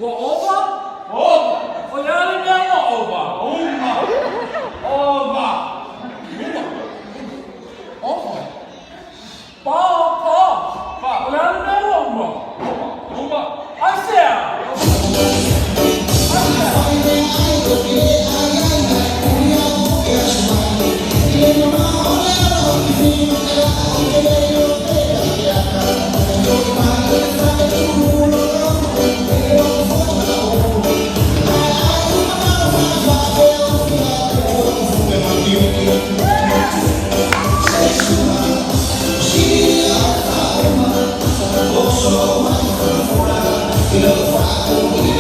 What, over? Over. Oh, you only know what over? Over. Over. Bar, bar. Bar. Oh, you only know over? Over. I see it. You know,